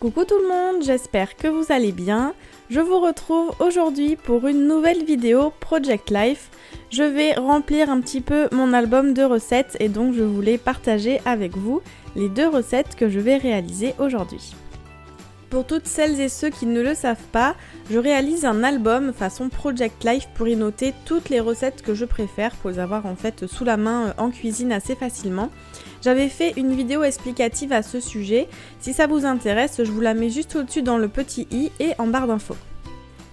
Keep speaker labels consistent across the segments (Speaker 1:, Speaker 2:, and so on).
Speaker 1: Coucou tout le monde, j'espère que vous allez bien. Je vous retrouve aujourd'hui pour une nouvelle vidéo Project Life. Je vais remplir un petit peu mon album de recettes et donc je voulais partager avec vous les 2 recettes que je vais réaliser aujourd'hui. Pour toutes celles et ceux qui ne le savent pas, je réalise un album façon Project Life pour y noter toutes les recettes que je préfère pour les avoir en fait sous la main en cuisine assez facilement. J'avais fait une vidéo explicative à ce sujet, si ça vous intéresse, je vous la mets juste au-dessus dans le petit i et en barre d'infos.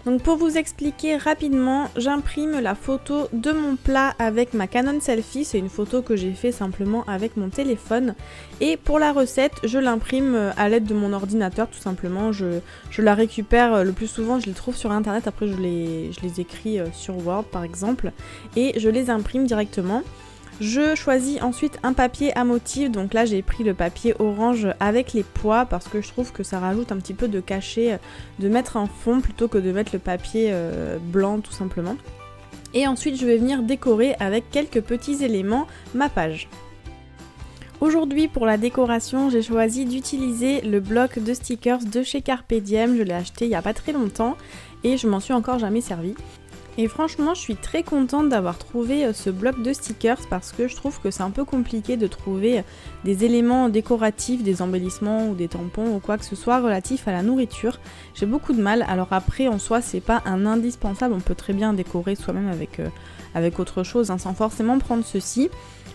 Speaker 1: Donc pour vous expliquer rapidement, j'imprime la photo de mon plat avec ma Canon Selfie, c'est une photo que j'ai fait simplement avec mon téléphone. Et pour la recette, je l'imprime à l'aide de mon ordinateur tout simplement, je la récupère le plus souvent, je les trouve sur internet, après je les écris sur Word par exemple, et je les imprime directement. Je choisis ensuite un papier à motif, donc là j'ai pris le papier orange avec les pois parce que je trouve que ça rajoute un petit peu de cachet de mettre un fond plutôt que de mettre le papier blanc tout simplement. Et ensuite je vais venir décorer avec quelques petits éléments ma page. Aujourd'hui pour la décoration j'ai choisi d'utiliser le bloc de stickers de chez Carpe Diem, je l'ai acheté il n'y a pas très longtemps et je m'en suis encore jamais servi. Et franchement, je suis très contente d'avoir trouvé ce bloc de stickers parce que je trouve que c'est un peu compliqué de trouver des éléments décoratifs, des embellissements ou des tampons ou quoi que ce soit relatif à la nourriture. J'ai beaucoup de mal, alors après en soi c'est pas un indispensable, on peut très bien décorer soi-même avec autre chose sans forcément prendre ceci.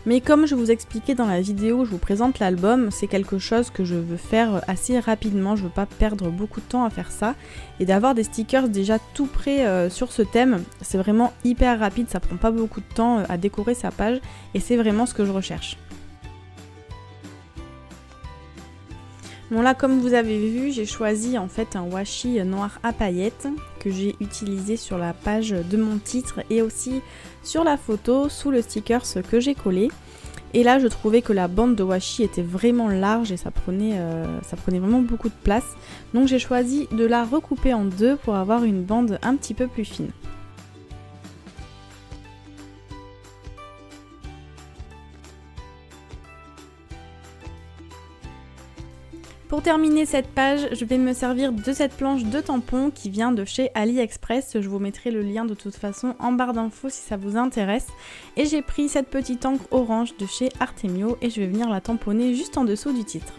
Speaker 1: Mais comme je vous expliquais dans la vidéo où je vous présente l'album, c'est quelque chose que je veux faire assez rapidement, je veux pas perdre beaucoup de temps à faire ça. Et d'avoir des stickers déjà tout prêts sur ce thème, c'est vraiment hyper rapide, ça prend pas beaucoup de temps à décorer sa page et c'est vraiment ce que je recherche. Bon là comme vous avez vu, j'ai choisi en fait un washi noir à paillettes que j'ai utilisé sur la page de mon titre et aussi sur la photo sous le sticker que j'ai collé. Et là je trouvais que la bande de washi était vraiment large et ça prenait vraiment beaucoup de place. Donc j'ai choisi de la recouper en deux pour avoir une bande un petit peu plus fine. Pour terminer cette page, je vais me servir de cette planche de tampon qui vient de chez AliExpress. Je vous mettrai le lien de toute façon en barre d'infos si ça vous intéresse. Et j'ai pris cette petite encre orange de chez Artemio et je vais venir la tamponner juste en dessous du titre.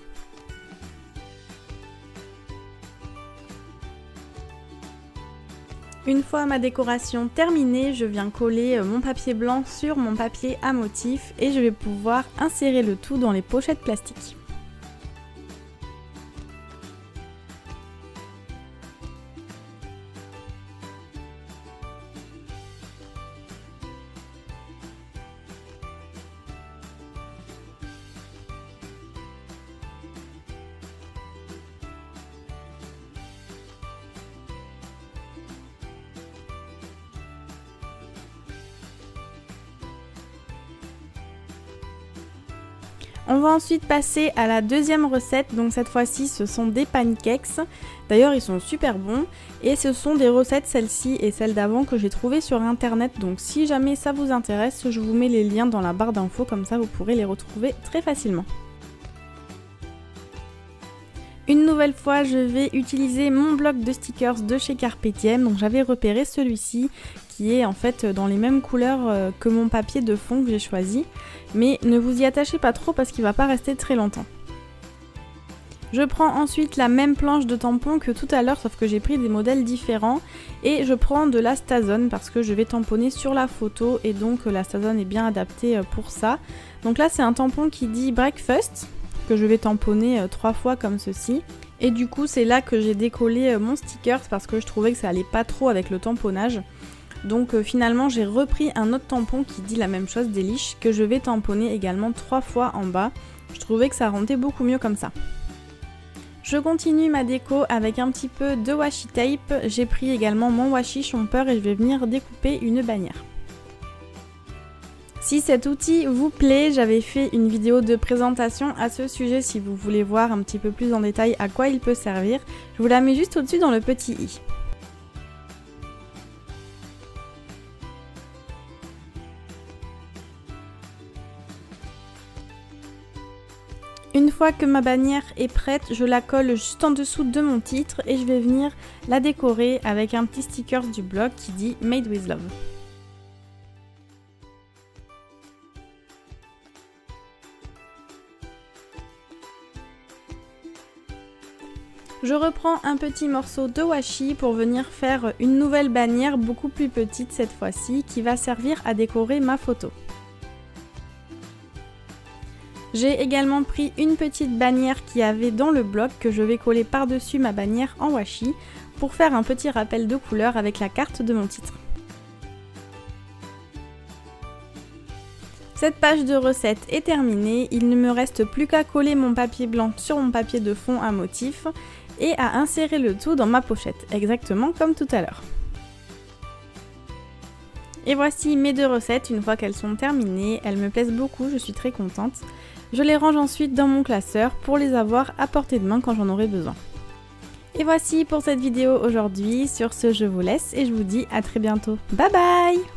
Speaker 1: Une fois ma décoration terminée, je viens coller mon papier blanc sur mon papier à motif et je vais pouvoir insérer le tout dans les pochettes plastiques. On va ensuite passer à la deuxième recette, donc cette fois-ci ce sont des pancakes. D'ailleurs ils sont super bons et ce sont des recettes, celle-ci et celle d'avant, que j'ai trouvées sur internet. Donc si jamais ça vous intéresse, je vous mets les liens dans la barre d'infos, comme ça vous pourrez les retrouver très facilement. Une nouvelle fois, je vais utiliser mon bloc de stickers de chez Carpe Diem. Donc j'avais repéré celui-ci qui est en fait dans les mêmes couleurs que mon papier de fond que j'ai choisi. Mais ne vous y attachez pas trop parce qu'il va pas rester très longtemps. Je prends ensuite la même planche de tampon que tout à l'heure, sauf que j'ai pris des modèles différents. Et je prends de la Stazone parce que je vais tamponner sur la photo et donc la Stazone est bien adaptée pour ça. Donc là c'est un tampon qui dit Breakfast, que je vais tamponner 3 fois comme ceci. Et du coup c'est là que j'ai décollé mon sticker parce que je trouvais que ça allait pas trop avec le tamponnage. Donc finalement j'ai repris un autre tampon qui dit la même chose, Delish, que je vais tamponner également 3 fois en bas. Je trouvais que ça rendait beaucoup mieux comme ça. Je continue ma déco avec un petit peu de washi tape. J'ai pris également mon washi chomper et je vais venir découper une bannière. Si cet outil vous plaît, j'avais fait une vidéo de présentation à ce sujet si vous voulez voir un petit peu plus en détail à quoi il peut servir. Je vous la mets juste au-dessus dans le petit i. Une fois que ma bannière est prête, je la colle juste en dessous de mon titre et je vais venir la décorer avec un petit sticker du blog qui dit Made with Love. Je reprends un petit morceau de washi pour venir faire une nouvelle bannière beaucoup plus petite cette fois-ci qui va servir à décorer ma photo. J'ai également pris une petite bannière qu'il y avait dans le bloc que je vais coller par-dessus ma bannière en washi pour faire un petit rappel de couleur avec la carte de mon titre. Cette page de recette est terminée, il ne me reste plus qu'à coller mon papier blanc sur mon papier de fond à motif et à insérer le tout dans ma pochette, exactement comme tout à l'heure. Et voici mes 2 recettes, une fois qu'elles sont terminées, elles me plaisent beaucoup, je suis très contente. Je les range ensuite dans mon classeur pour les avoir à portée de main quand j'en aurai besoin. Et voici pour cette vidéo aujourd'hui, sur ce je vous laisse et je vous dis à très bientôt. Bye bye!